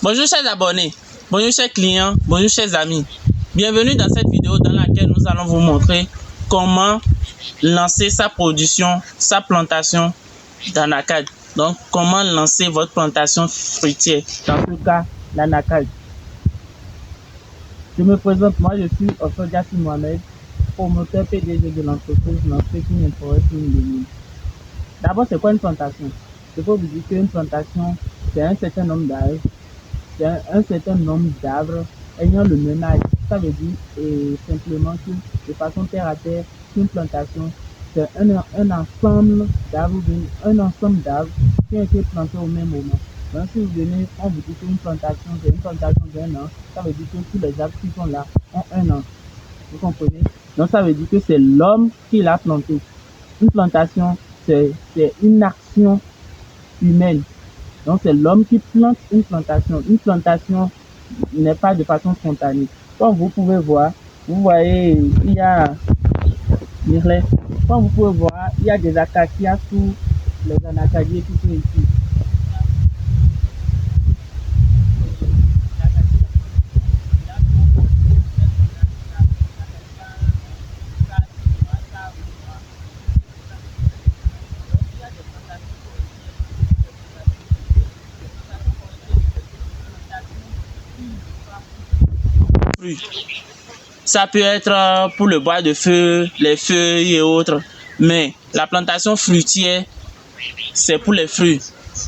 Bonjour chers abonnés, bonjour chers clients, bonjour chers amis. Bienvenue dans cette vidéo dans laquelle nous allons vous montrer comment lancer sa production, sa plantation d'anacarde. Donc comment lancer votre plantation fruitière, dans ce cas l'anacarde. Je me présente, moi je suis Osodiassi Mohamed, promoteur PDG de l'entreprise Marketing & Forest Limited. D'abord, c'est quoi une plantation? Je peux vous dire qu'une plantation, c'est un certain nombre d'arbres, ayant le même âge. Ça veut dire simplement que, de façon terre à terre, une plantation, c'est un ensemble d'arbres qui ont été plantés au même moment. Donc, si vous venez, on vous dit qu'une plantation, c'est une plantation d'1 an, ça veut dire que tous les arbres qui sont là ont 1 an. Vous comprenez? Donc, ça veut dire que c'est l'homme qui l'a planté. Une plantation, c'est une action humaine. Donc, c'est l'homme qui plante une plantation. Une plantation n'est pas de façon spontanée. Comme vous pouvez voir, vous voyez, il y a des acacias sous les anacardiers qui sont ici. Ça peut être pour le bois de feu, les feuilles et autres, mais la plantation fruitière, c'est pour les fruits.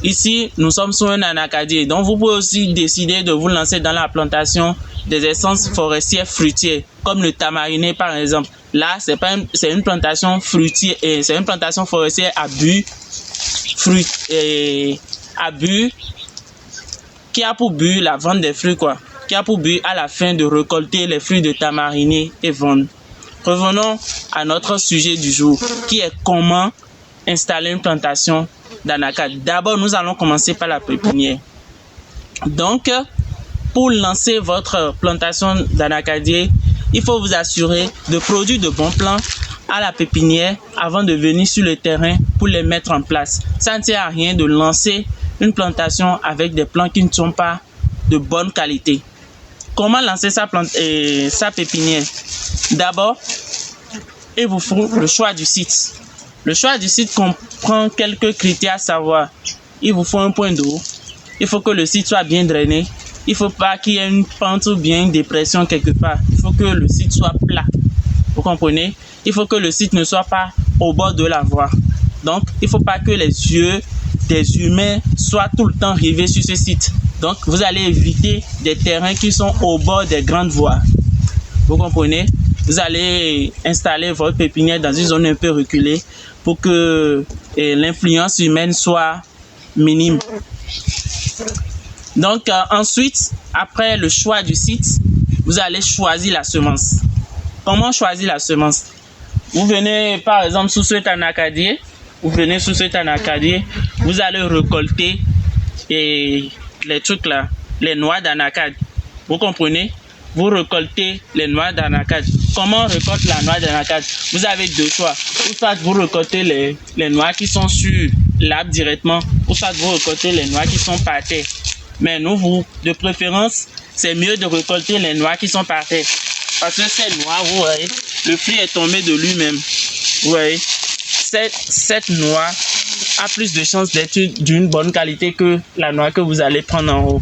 Ici, nous sommes sur un anacardier, donc vous pouvez aussi décider de vous lancer dans la plantation des essences forestières fruitières, comme le tamariné par exemple. Là, c'est une plantation fruitière, et c'est une plantation forestière à but, qui a pour but la vente des fruits, quoi. Qui a pour but à la fin de récolter les fruits de tamariné et vendre. Revenons à notre sujet du jour, qui est comment installer une plantation d'anacarde. D'abord, nous allons commencer par la pépinière. Donc, pour lancer votre plantation d'anacardier, il faut vous assurer de produire de bons plants à la pépinière avant de venir sur le terrain pour les mettre en place. Ça ne sert à rien de lancer une plantation avec des plants qui ne sont pas de bonne qualité. Comment lancer sa pépinière? D'abord, il vous faut le choix du site. Le choix du site comprend quelques critères à savoir. Il vous faut un point d'eau. Il faut que le site soit bien drainé. Il ne faut pas qu'il y ait une pente ou bien une dépression quelque part. Il faut que le site soit plat. Vous comprenez? Il faut que le site ne soit pas au bord de la voie. Donc, il ne faut pas que les yeux des humains soient tout le temps rivés sur ce site. Donc, vous allez éviter des terrains qui sont au bord des grandes voies. Vous comprenez? Vous allez installer votre pépinière dans une zone un peu reculée pour que l'influence humaine soit minime. Donc, ensuite, après le choix du site, vous allez choisir la semence. Comment choisir la semence? Vous venez, par exemple, sous cet anacardier. Vous allez récolter les trucs là, les noix d'anacarde. Vous comprenez? Vous récoltez les noix d'anacarde. Comment on récolte la noix d'anacarde? Vous avez deux choix. Ou soit vous récoltez les noix qui sont sur l'arbre directement, ou soit vous récoltez les noix qui sont par terre. Mais de préférence, c'est mieux de récolter les noix qui sont par terre. Parce que ces noix, vous voyez, le fruit est tombé de lui-même. Vous voyez? Cette noix a plus de chances d'être d'une bonne qualité que la noix que vous allez prendre en haut.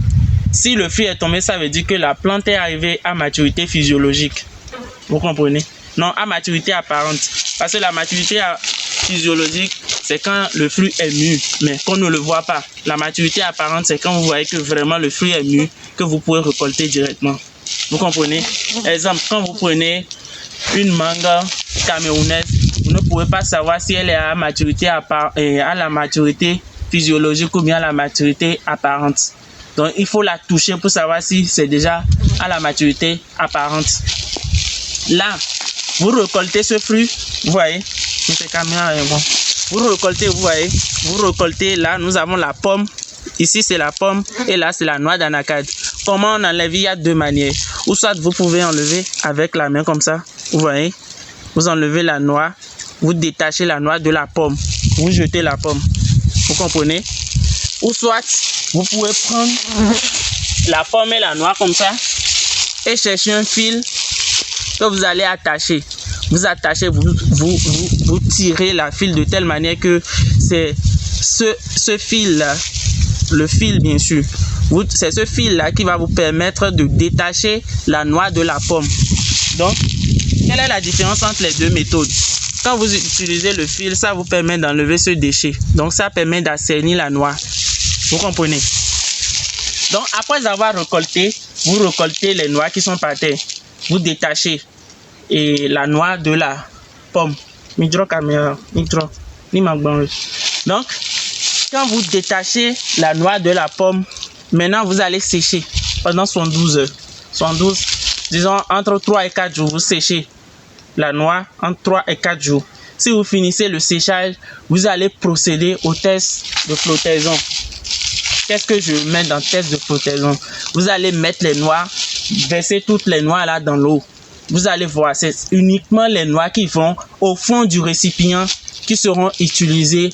Si le fruit est tombé, ça veut dire que la plante est arrivée à maturité physiologique. Vous comprenez? Non, à maturité apparente. Parce que la maturité physiologique, c'est quand le fruit est mûr, mais qu'on ne le voit pas. La maturité apparente, c'est quand vous voyez que vraiment le fruit est mûr, que vous pouvez récolter directement. Vous comprenez? Exemple, quand vous prenez une mangue camerounaise, vous ne pouvez pas savoir si elle est à la maturité physiologique ou bien à la maturité apparente. Donc, il faut la toucher pour savoir si c'est déjà à la maturité apparente. Là, vous récoltez ce fruit, vous voyez, vous récoltez, là, nous avons la pomme. Ici, c'est la pomme et là, c'est la noix d'anacarde. Comment on enlève? Il y a deux manières. Ou soit vous pouvez enlever avec la main comme ça, vous voyez. Vous enlevez la noix, vous détachez la noix de la pomme, vous jetez la pomme. Vous comprenez? Ou soit, vous pouvez prendre la pomme et la noix comme ça et chercher un fil que vous allez attacher. Vous attachez, vous tirez la fil de telle manière que c'est ce fil-là, le fil bien sûr, c'est ce fil-là qui va vous permettre de détacher la noix de la pomme. Donc, quelle est la différence entre les deux méthodes? Quand vous utilisez le fil, ça vous permet d'enlever ce déchet. Donc, ça permet d'assainir la noix. Vous comprenez? Donc, après avoir récolté, vous récoltez les noix qui sont par terre. Vous détachez la noix de la pomme. Donc, quand vous détachez la noix de la pomme, maintenant vous allez sécher pendant 72 heures. 72, disons entre 3 et 4 jours, vous séchez la noix entre 3 et 4 jours. Si vous finissez le séchage, vous allez procéder au test de flottaison. Qu'est-ce que je mets dans le test de flottaison? Vous allez mettre les noix, verser toutes les noix là dans l'eau. Vous allez voir, c'est uniquement les noix qui vont au fond du récipient qui seront utilisées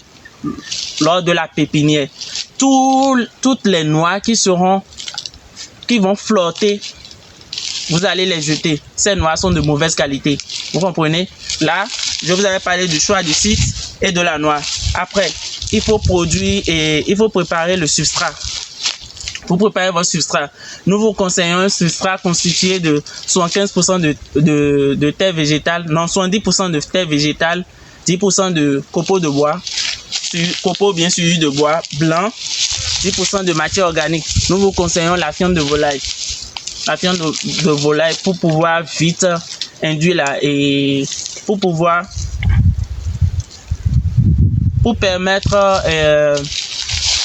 lors de la pépinière. Toutes les noix qui vont flotter, vous allez les jeter. Ces noix sont de mauvaise qualité. Vous comprenez? Là, je vous avais parlé du choix du site et de la noix. Après, il faut produire et il faut préparer le substrat. Vous préparez votre substrat. Nous vous conseillons un substrat constitué de 75% de terre végétale, non, 70% de terre végétale, 10% de copeaux de bois, copeaux bien suivis de bois blanc, 10% de matière organique. Nous vous conseillons la fiente de volaille. La fiente de volaille pour pouvoir vite induire et pour permettre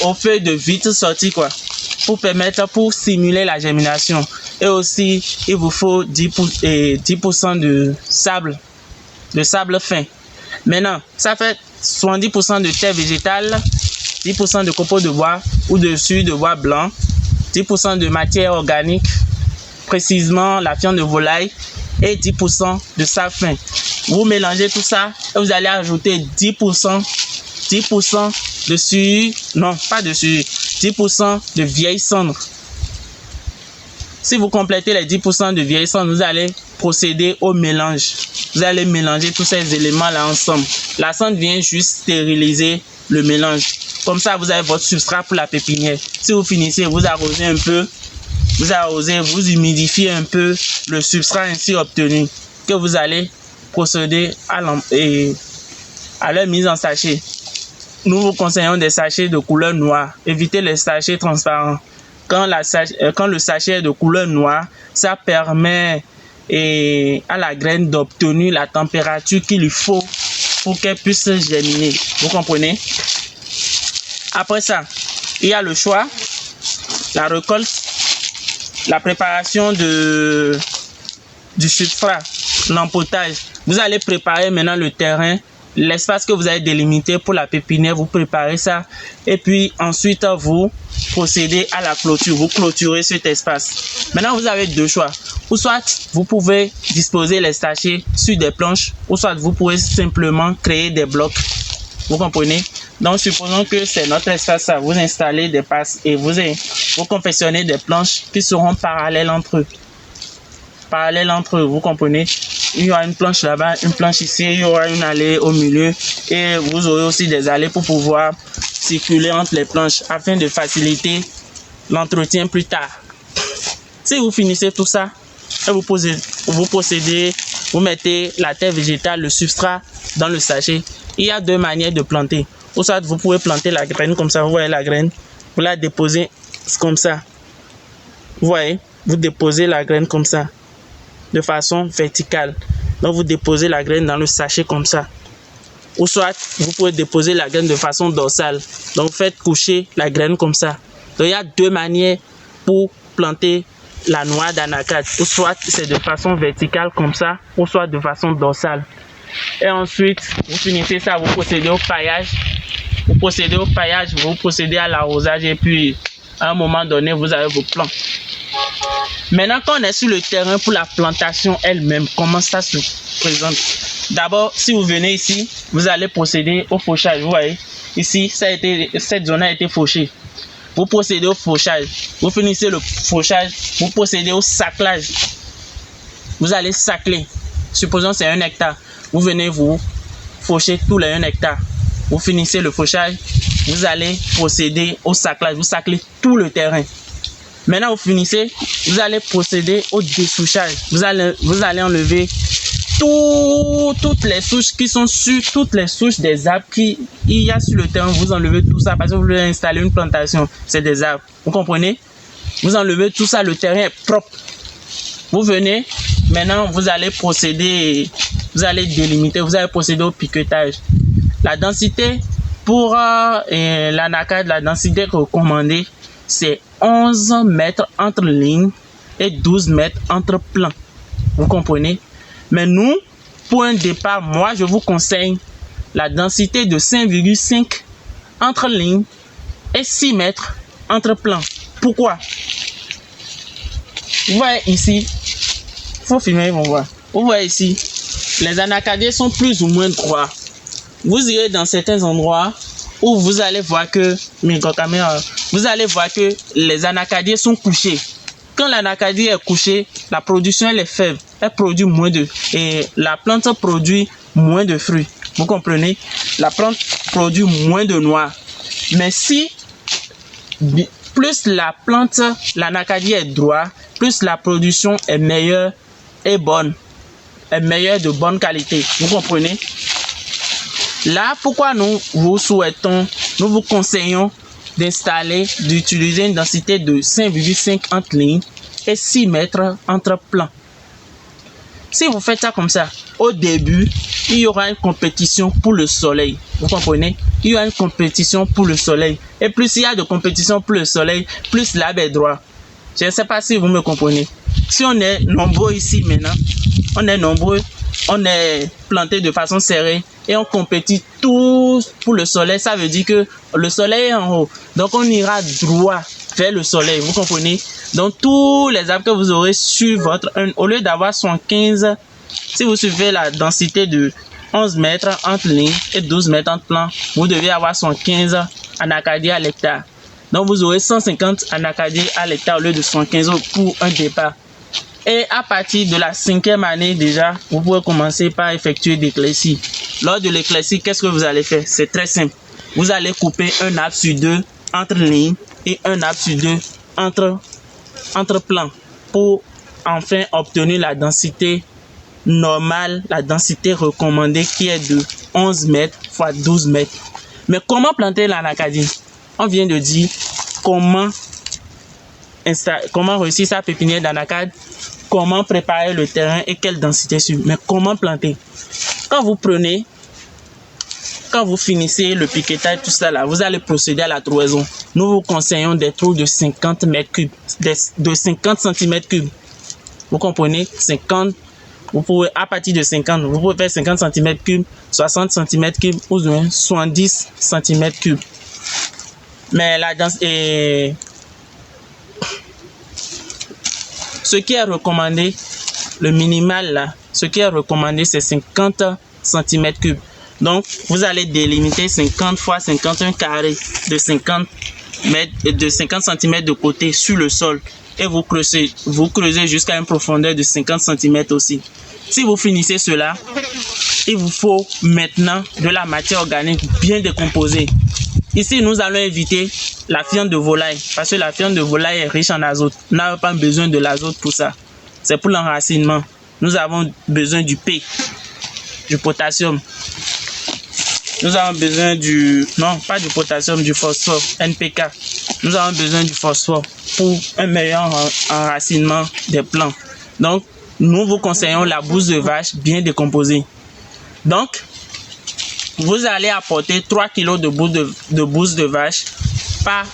aux feuilles de vite sortir quoi. Pour stimuler la germination. Et aussi, il vous faut 10% de sable fin. Maintenant, ça fait 70% de terre végétale, 10% de copeaux de bois ou de suie de bois blanc, 10% de matière organique, précisément la fiente de volaille, et 10% de sable fin. Vous mélangez tout ça et vous allez ajouter 10% de suie, non, pas de suie, 10% de vieilles cendres. Si vous complétez les 10% de vieilles cendres, vous allez procéder au mélange. Vous allez mélanger tous ces éléments-là ensemble. La cendre vient juste stériliser le mélange. Comme ça, vous avez votre substrat pour la pépinière. Si vous finissez, vous arrosez un peu, vous humidifiez un peu le substrat ainsi obtenu, que vous allez procéder à leur mise en sachet. Nous vous conseillons des sachets de couleur noire. Évitez les sachets transparents. Quand le sachet est de couleur noire, ça permet à la graine d'obtenir la température qu'il lui faut pour qu'elle puisse germiner. Vous comprenez? Après ça, il y a le choix, la récolte, la préparation du substrat, l'empotage. Vous allez préparer maintenant le terrain, l'espace que vous avez délimité pour la pépinière, vous préparez ça. Et puis ensuite, vous procédez à la clôture. Vous clôturez cet espace. Maintenant, vous avez deux choix. Ou soit vous pouvez disposer les sachets sur des planches, ou soit vous pouvez simplement créer des blocs. Vous comprenez? Donc, supposons que c'est notre espace. Vous installez des passes et vous confectionnez des planches qui seront parallèles entre eux. Vous comprenez? Il y aura une planche là-bas, une planche ici, il y aura une allée au milieu et vous aurez aussi des allées pour pouvoir circuler entre les planches afin de faciliter l'entretien plus tard. Si vous finissez tout ça, vous procédez, vous mettez la terre végétale, le substrat dans le sachet. Il y a deux manières de planter. Ou soit vous pouvez planter la graine comme ça, vous voyez la graine, vous la déposez comme ça. Vous voyez, vous déposez la graine comme ça, de façon verticale. Donc vous déposez la graine dans le sachet comme ça. Ou soit vous pouvez déposer la graine de façon dorsale. Donc vous faites coucher la graine comme ça. Donc il y a deux manières pour planter la noix d'anacarde. Ou soit c'est de façon verticale comme ça, ou soit de façon dorsale. Et ensuite, vous finissez ça, vous procédez au paillage. Vous procédez à l'arrosage et puis à un moment donné, vous avez vos plants. Maintenant, quand on est sur le terrain pour la plantation elle-même, comment ça se présente? D'abord, si vous venez ici, vous allez procéder au fauchage. Vous voyez, ici, cette zone a été fauchée. Vous procédez au fauchage. Vous finissez le fauchage. Vous procédez au saclage. Vous allez sacler. Supposons que c'est 1 hectare. Vous venez vous faucher tous les 1 hectare. Vous finissez le fauchage. Vous allez procéder au saclage. Vous saclez tout le terrain. Maintenant, vous finissez. Vous allez procéder au dessouchage. Vous allez enlever toutes les souches qui sont sur toutes les souches des arbres qu'il y a sur le terrain. Vous enlevez tout ça parce que vous voulez installer une plantation. C'est des arbres. Vous comprenez? Vous enlevez tout ça. Le terrain est propre. Vous venez. Maintenant, vous allez procéder. Vous allez délimiter. Vous allez procéder au piquetage. La densité pour l'anacade, la densité recommandée, c'est 11 mètres entre lignes et 12 mètres entre plants. Vous comprenez? Mais nous, pour un départ, moi, je vous conseille la densité de 5,5 entre lignes et 6 mètres entre plants. Pourquoi? Vous voyez ici, il faut filmer, on voit. Vous voyez ici, les anacadiens sont plus ou moins droits. Vous irez dans certains endroits où vous allez voir que les anacadiens sont couchés. Quand l'anacadie est couché, la production elle est faible. Elle produit moins et la plante produit moins de fruits. Vous comprenez? La plante produit moins de noix. Mais si plus la plante, l'anacadie est droite, plus la production est meilleure et bonne. Est meilleure de bonne qualité. Vous comprenez? Là, pourquoi nous vous conseillons d'utiliser une densité de 5,5 entre lignes et 6 mètres entre plants. Si vous faites ça comme ça, au début, il y aura une compétition pour le soleil. Vous comprenez? Il y aura une compétition pour le soleil. Et plus il y a de compétition pour le soleil, plus l'arbre est droit. Je ne sais pas si vous me comprenez. Si on est nombreux ici maintenant, on est planté de façon serrée et on compétit tous pour le soleil, ça veut dire que le soleil est en haut. Donc on ira droit vers le soleil, vous comprenez? Donc tous les arbres que vous aurez sur au lieu d'avoir 75, si vous suivez la densité de 11 mètres entre lignes et 12 mètres entre plants, vous devez avoir 115 anacadiens à l'hectare. Donc vous aurez 150 anacadiens à l'hectare au lieu de 115 pour un départ. Et à partir de la 5e année déjà, vous pouvez commencer par effectuer des éclaircies. Lors de l'éclaircie, qu'est-ce que vous allez faire? C'est très simple. Vous allez couper un arbre sur 2 entre lignes et un arbre sur 2 entre plants pour enfin obtenir la densité normale, la densité recommandée qui est de 11 mètres x 12 mètres. Mais comment planter l'anacadie? On vient de dire comment réussir sa pépinière d'anacade, comment préparer le terrain et quelle densité sur. Mais comment planter? Quand vous finissez le piquetage, tout ça là, vous allez procéder à la trouaison. Nous vous conseillons des trous de 50 mètres cubes, de 50 cm3. Vous comprenez? 50, vous pouvez, à partir de 50, vous pouvez faire 50 cm3, 60 cm3 ou 70 cm3. Mais la densité, ce qui est recommandé, le minimal là, ce qui est recommandé, c'est 50 cm3. Donc, vous allez délimiter 50 x 51 carrés de 50 cm de côté sur le sol. Et vous creusez jusqu'à une profondeur de 50 cm aussi. Si vous finissez cela, il vous faut maintenant de la matière organique bien décomposée. Ici, nous allons éviter la fiente de volaille parce que la fiente de volaille est riche en azote. Nous n'avons pas besoin de l'azote pour ça. C'est pour l'enracinement. Nous avons besoin du P, du potassium. Nous avons besoin du phosphore, NPK. Nous avons besoin du phosphore pour un meilleur enracinement des plants. Donc, nous vous conseillons la bouse de vache bien décomposée. Donc, vous allez apporter 3 kg de bouse de vache par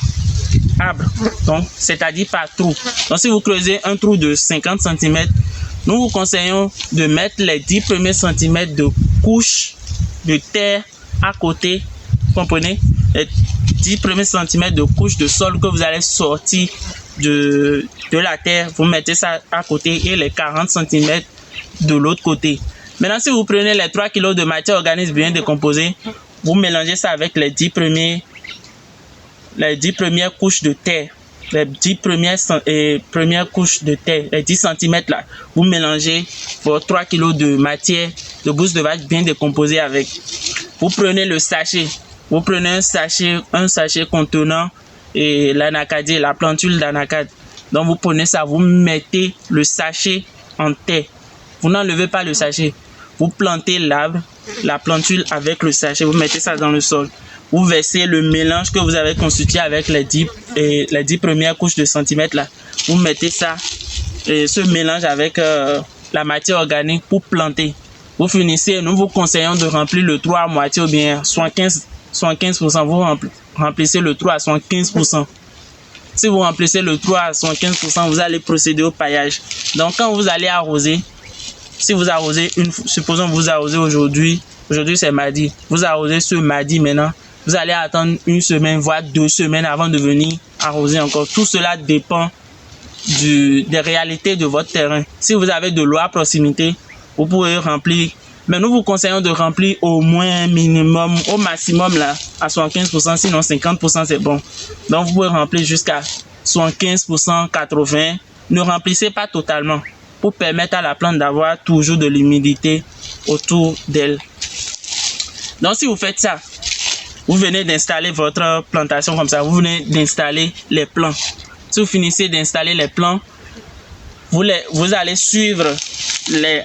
arbre, donc c'est-à-dire par trou. Donc, si vous creusez un trou de 50 cm, nous vous conseillons de mettre les 10 premiers centimètres de couche de terre à côté, vous comprenez? Les 10 premiers centimètres de couche de sol que vous allez sortir de la terre, vous mettez ça à côté et les 40 cm de l'autre côté. Maintenant, si vous prenez les 3 kg de matière organique bien décomposée, Vous mélangez ça avec les 10 premières couches de terre. Les 10 premières couches de terre, les 10 cm là. Vous mélangez vos 3 kg de matière de bouse de vache bien décomposée avec. Vous prenez le sachet. Vous prenez un sachet contenant l'anacadier, la plantule d'anacade. Donc vous prenez ça, vous mettez le sachet en terre. Vous n'enlevez pas le sachet. Vous plantez l'arbre, la plantule avec le sachet. Vous mettez ça dans le sol. Vous versez le mélange que vous avez constitué avec les 10 premières couches de centimètres là. Vous mettez ça, ce mélange avec la matière organique pour planter. Vous finissez, nous vous conseillons de remplir le trou à moitié ou bien 75%. Vous remplissez le trou à 75%. Si vous remplissez le trou à 75%, vous allez procéder au paillage. Donc quand vous allez arroser, si vous arrosez supposons que vous arrosez aujourd'hui c'est mardi, vous arrosez ce mardi maintenant, vous allez attendre 1 semaine, voire 2 semaines avant de venir arroser encore. Tout cela dépend des réalités de votre terrain. Si vous avez de l'eau à proximité, vous pouvez remplir. Mais nous vous conseillons de remplir au moins minimum, au maximum là, à 75%, sinon 50% c'est bon. Donc vous pouvez remplir jusqu'à 75%, 80%. Ne remplissez pas totalement pour permettre à la plante d'avoir toujours de l'humidité autour d'elle. Donc si vous faites ça, vous venez d'installer votre plantation comme ça, vous venez d'installer les plants. Si vous finissez d'installer les plants, vous allez suivre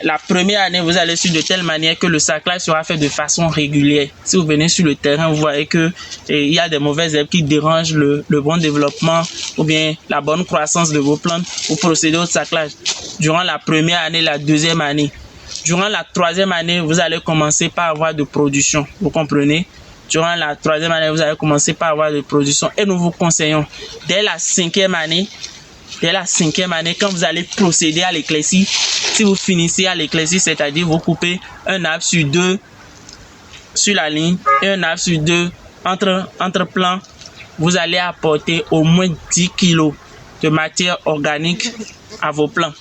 la première année, vous allez suivre de telle manière que le saclage sera fait de façon régulière. Si vous venez sur le terrain, vous voyez que il y a des mauvaises herbes qui dérangent le bon développement ou bien la bonne croissance de vos plantes, vous procédez au saclage. Durant la première année, la deuxième année. Durant la troisième année, vous allez commencer par avoir de production. Vous comprenez? Durant la troisième année, vous allez commencer par avoir de production. Et nous vous conseillons, dès la cinquième année, quand vous allez procéder à l'éclaircie, si vous finissez à l'éclaircie, c'est-à-dire vous coupez un arbre sur 2 sur la ligne et un arbre sur 2 entre plants, vous allez apporter au moins 10 kg de matière organique à vos plants.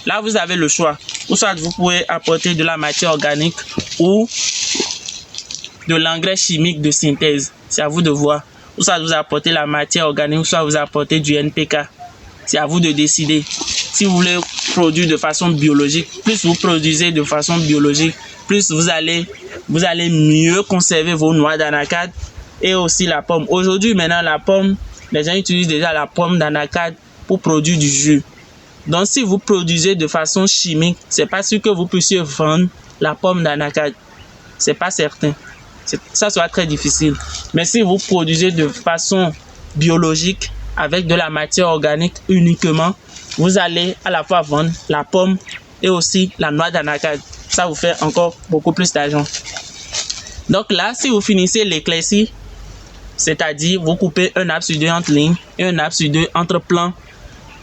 Là, vous avez le choix. Ou soit vous pouvez apporter de la matière organique ou de l'engrais chimique de synthèse. C'est à vous de voir. Ou soit vous apportez la matière organique, ou soit vous apportez du NPK. C'est à vous de décider. Si vous voulez produire de façon biologique, plus vous produisez de façon biologique, plus vous allez mieux conserver vos noix d'anacade et aussi la pomme. Aujourd'hui, maintenant, la pomme, les gens utilisent déjà la pomme d'anacade pour produire du jus. Donc, si vous produisez de façon chimique, c'est pas sûr que vous puissiez vendre la pomme d'anacade. C'est pas certain. Ça sera très difficile. Mais si vous produisez de façon biologique, avec de la matière organique uniquement, vous allez à la fois vendre la pomme et aussi la noix d'anacade. Ça vous fait encore beaucoup plus d'argent. Donc là, si vous finissez l'éclaircie, c'est-à-dire vous coupez un arbre sur 2 entre lignes et un arbre sur 2 entre plants,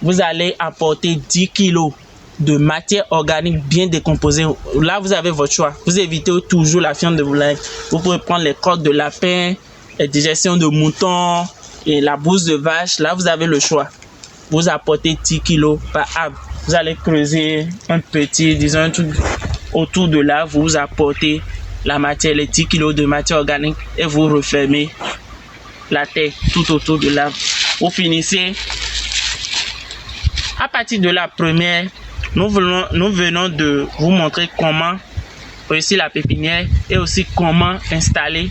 vous allez apporter 10 kg de matière organique bien décomposée. Là, vous avez votre choix. Vous évitez toujours la fiente de volaille. Vous pouvez prendre les crottes de lapin, les digestions de moutons et la bouse de vache. Là, vous avez le choix. Vous apportez 10 kg par arbre. Vous allez creuser un petit, disons un truc autour de là. Vous apportez la matière, les 10 kg de matière organique et vous refermez la terre tout autour de l'arbre. Vous finissez. À partir de la première, nous venons de vous montrer comment réussir la pépinière et aussi comment installer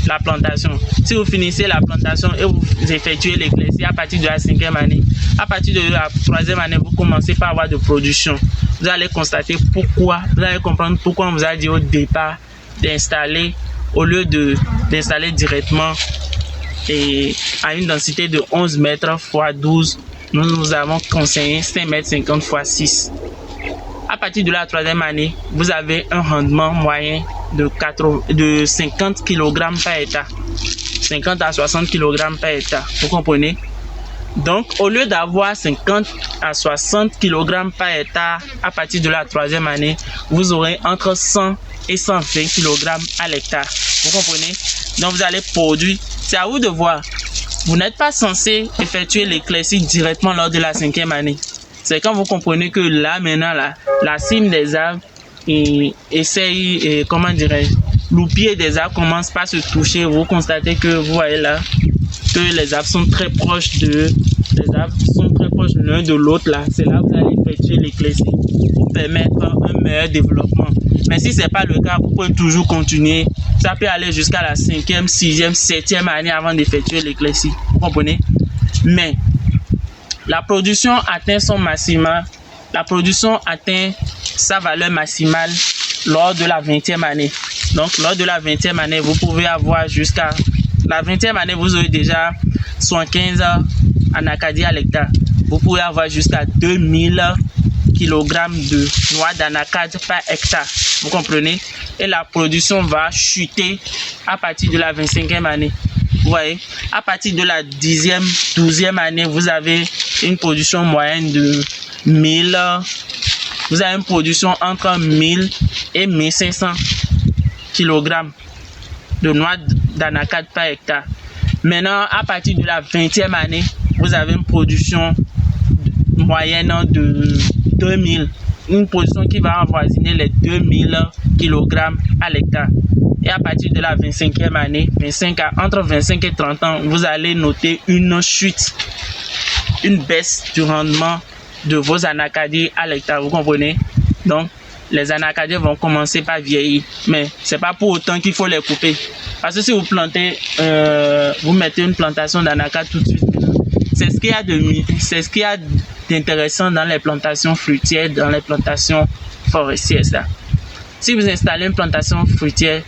la plantation. Si vous finissez la plantation et vous effectuez l'éclaircie à partir de la 5e année, à partir de la 3e année, vous commencez par avoir de production. Vous allez constater pourquoi, vous allez comprendre pourquoi on vous a dit au départ d'installer, au lieu d'installer directement et à une densité de 11 mètres x 12, nous avons conseillé 5,50 mètres x 6. À partir de la 3e année, vous avez un rendement moyen de 50 kg par hectare. 50 à 60 kg par hectare. Vous comprenez? Donc, au lieu d'avoir 50 à 60 kg par hectare à partir de la 3e année, vous aurez entre 100 et 120 kg à l'hectare. Vous comprenez? Donc, vous allez produire. C'est à vous de voir. Vous n'êtes pas censé effectuer l'éclaircie directement lors de la 5e année. C'est quand vous comprenez que là, maintenant, la cime des arbres essaye, comment dirais-je, l'houppier des arbres commence par se toucher, vous constatez que vous voyez là que les arbres sont très proches l'un de l'autre là. C'est là que vous allez effectuer l'éclaircie pour permettre un meilleur développement. Mais si c'est pas le cas, vous pouvez toujours continuer. Ça peut aller jusqu'à la 5e, 6e, 7e année avant d'effectuer l'éclaircie. Vous comprenez? Mais la production atteint son maximum. La production atteint sa valeur maximale lors de la 20e année. Donc, lors de la 20e année, vous pouvez avoir jusqu'à la 20e année, vous aurez déjà 75 en Acadie à l'hectare. Vous pouvez avoir jusqu'à 2000 kg de noix d'anacade par hectare. Vous comprenez? Et la production va chuter à partir de la 25e année. Vous voyez? À partir de la 10e, 12e année, vous avez une production moyenne de 1000. Vous avez une production entre 1000 et 1500 kg de noix d'anacade par hectare. Maintenant, à partir de la 20e année, vous avez une production moyenne de 2000. Une production qui va avoisiner les 2000 kg à l'hectare. Et à partir de la 25e année, entre 25 et 30 ans, vous allez noter une chute, une baisse du rendement de vos anacadiers à l'hectare. Vous comprenez? Donc, les anacadiers vont commencer par vieillir. Mais ce n'est pas pour autant qu'il faut les couper. Parce que si vous plantez, vous mettez une plantation d'anacade tout de suite, c'est ce qu'il y a d'intéressant dans les plantations fruitières, dans les plantations forestières. Ça. Si vous installez une plantation fruitière,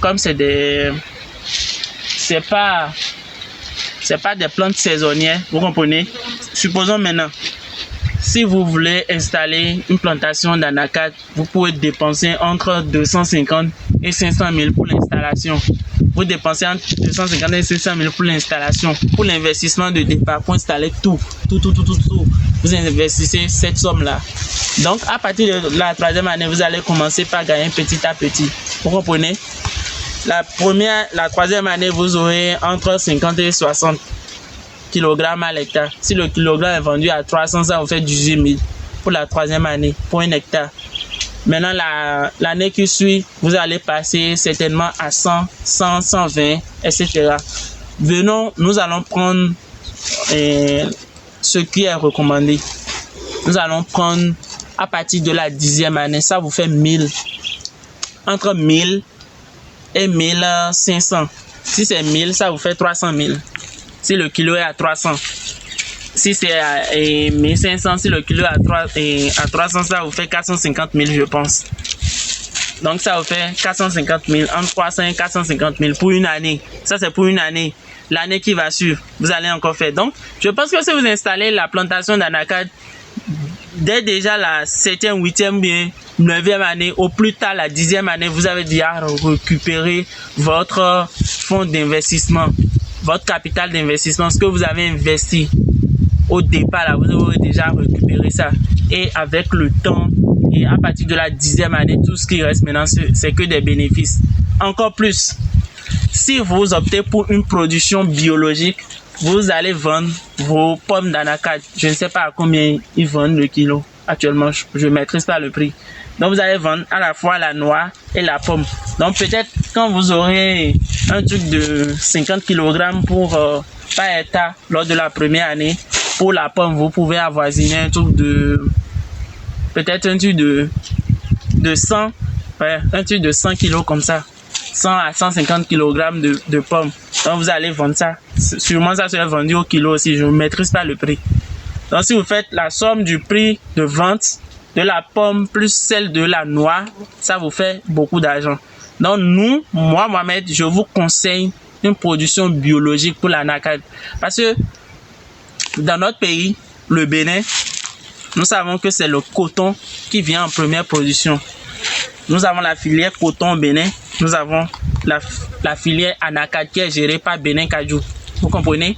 comme c'est pas des plantes saisonnières, vous comprenez? Supposons maintenant, si vous voulez installer une plantation d'anacade, vous pouvez dépenser entre 250 et 500 000 pour l'installation. Vous dépensez entre 250 et 500 000 pour l'installation, pour l'investissement de départ, pour installer tout. Vous investissez cette somme-là. Donc, à partir de la 3e année, vous allez commencer par gagner petit à petit. Vous comprenez? La 3e année, vous aurez entre 50 et 60 kg à l'hectare. Si le kilogramme est vendu à 300, ça vous fait 18 000 pour la 3e année, pour un hectare. Maintenant, l'année qui suit, vous allez passer certainement à 100, 100, 120, etc. Venons, nous allons prendre ce qui est recommandé. Nous allons prendre à partir de la 10e année, ça vous fait 1000. Entre 1000 et 1500. Si c'est 1000, ça vous fait 300 000. Si le kilo est à 300. Si c'est à 1500, si le kilo est à 300, ça vous fait 450 000, je pense. Donc, ça vous fait 450 000, entre 300 et 450 000 pour une année. Ça, c'est pour une année. L'année qui va suivre, vous allez encore faire. Donc, je pense que si vous installez la plantation d'anacade, dès déjà la 7e, 8e, bien 9e année, au plus tard la 10e année, vous avez déjà récupéré votre fonds d'investissement, votre capital d'investissement, ce que vous avez investi au départ, là, vous aurez déjà récupéré ça. Et avec le temps, et à partir de la 10e année, tout ce qui reste maintenant, c'est que des bénéfices. Encore plus, si vous optez pour une production biologique, vous allez vendre vos pommes d'anacade. Je ne sais pas à combien ils vendent le kilo. Actuellement, je ne maîtrise pas le prix. Donc, vous allez vendre à la fois la noix et la pomme. Donc, peut-être quand vous aurez un truc de 50 kg par hectare lors de la première année, pour la pomme, vous pouvez avoisiner un truc de... Peut-être un truc de 100, ouais, un truc de 100 kg comme ça. 100 à 150 kg de pommes. Donc, vous allez vendre ça. Sûrement, ça sera vendu au kilo aussi. Je ne maîtrise pas le prix. Donc, si vous faites la somme du prix de vente de la pomme plus celle de la noix, ça vous fait beaucoup d'argent. Donc, moi, Mohamed, je vous conseille une production biologique pour l'anacade. Parce que dans notre pays, le Bénin, nous savons que c'est le coton qui vient en première production. Nous avons la filière coton au Bénin. Nous avons la filière anacade qui est gérée par Bénin Kajou. Vous comprenez?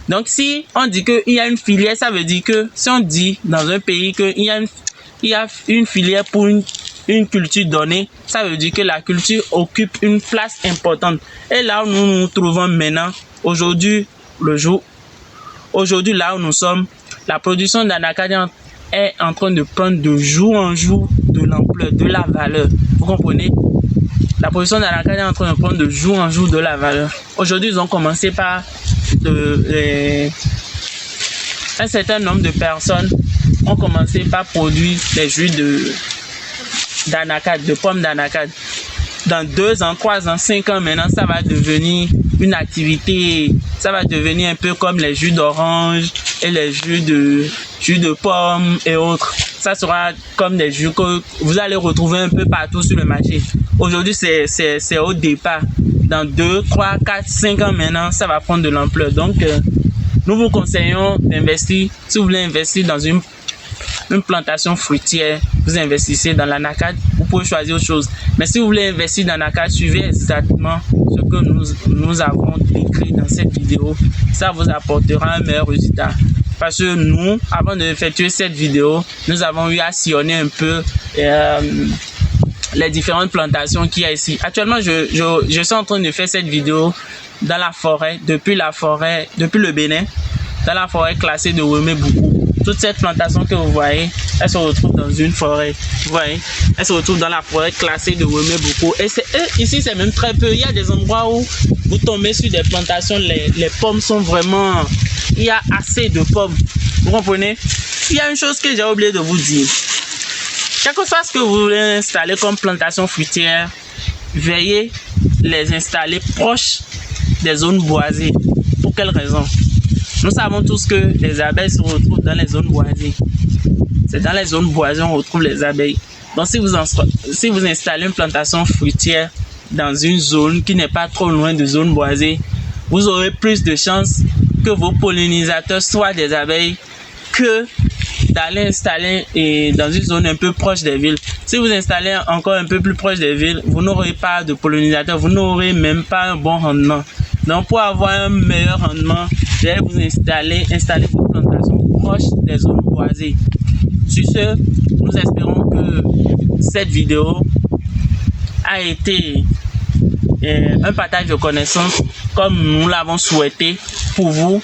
Donc, si on dit qu'il y a une filière, ça veut dire que si on dit dans un pays qu'il y a une filière pour une culture donnée, ça veut dire que la culture occupe une place importante. Et là où nous nous trouvons maintenant, aujourd'hui, là où nous sommes, la production d'anacade est en train de prendre de jour en jour de l'ampleur, de la valeur. Vous comprenez? la production d'anacarde est en train de prendre de jour en jour de la valeur. Aujourd'hui, ils ont commencé par un certain nombre de personnes ont commencé par produire des jus d'anacarde, de pommes d'anacarde. Dans 2 ans, 3 ans, 5 ans maintenant, ça va devenir une activité, ça va devenir un peu comme les jus d'orange et les jus de pommes et autres. Ça sera comme des jus que vous allez retrouver un peu partout sur le marché. Aujourd'hui, c'est au départ. Dans 2, 3, 4, 5 ans maintenant, ça va prendre de l'ampleur. Donc, nous vous conseillons d'investir. Si vous voulez investir dans une plantation fruitière, vous investissez dans l'anacarde, vous pouvez choisir autre chose. Mais si vous voulez investir dans l'anacarde, suivez exactement ce que nous avons décrit dans cette vidéo. Ça vous apportera un meilleur résultat. Parce que nous, avant d'effectuer cette vidéo, nous avons eu à sillonner un peu les différentes plantations qu'il y a ici. Actuellement, je suis en train de faire cette vidéo dans la forêt, depuis le Bénin, dans la forêt classée de Wemé-Boukou. Toute cette plantation que vous voyez, elle se retrouve dans une forêt. Vous voyez, elle se retrouve dans la forêt classée de Wemé-Boukou. Et ici, c'est même très peu. Il y a des endroits où vous tombez sur des plantations, les pommes sont vraiment... Il y a assez de pommes. Vous comprenez? Il y a une chose que j'ai oublié de vous dire. Quel que soit ce que vous voulez installer comme plantation fruitière, veuillez les installer proches des zones boisées. Pour quelle raison? Nous savons tous que les abeilles se retrouvent dans les zones boisées. C'est dans les zones boisées qu'on retrouve les abeilles. Donc si vous installez une plantation fruitière dans une zone qui n'est pas trop loin de zones boisées, vous aurez plus de chances que vos pollinisateurs soient des abeilles que d'aller installer dans une zone un peu proche des villes. Si vous installez encore un peu plus proche des villes, vous n'aurez pas de pollinisateurs, vous n'aurez même pas un bon rendement. Donc pour avoir un meilleur rendement, vous allez vous installer vos plantations proches des zones boisées. Sur ce, nous espérons que cette vidéo a été un partage de connaissances comme nous l'avons souhaité pour vous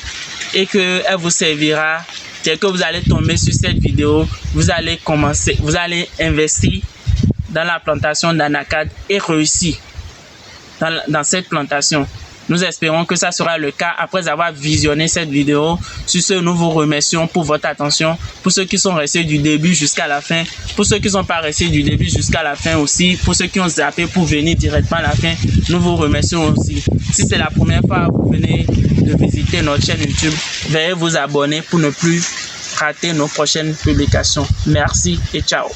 et qu'elle vous servira. Dès que vous allez tomber sur cette vidéo, vous allez investir dans la plantation d'anacarde et réussir dans cette plantation. Nous espérons que ça sera le cas après avoir visionné cette vidéo. Sur ce, nous vous remercions pour votre attention. Pour ceux qui sont restés du début jusqu'à la fin, pour ceux qui ne sont pas restés du début jusqu'à la fin aussi, pour ceux qui ont zappé pour venir directement à la fin, nous vous remercions aussi. Si c'est la première fois que vous venez de visiter notre chaîne YouTube, veuillez vous abonner pour ne plus rater nos prochaines publications. Merci et ciao.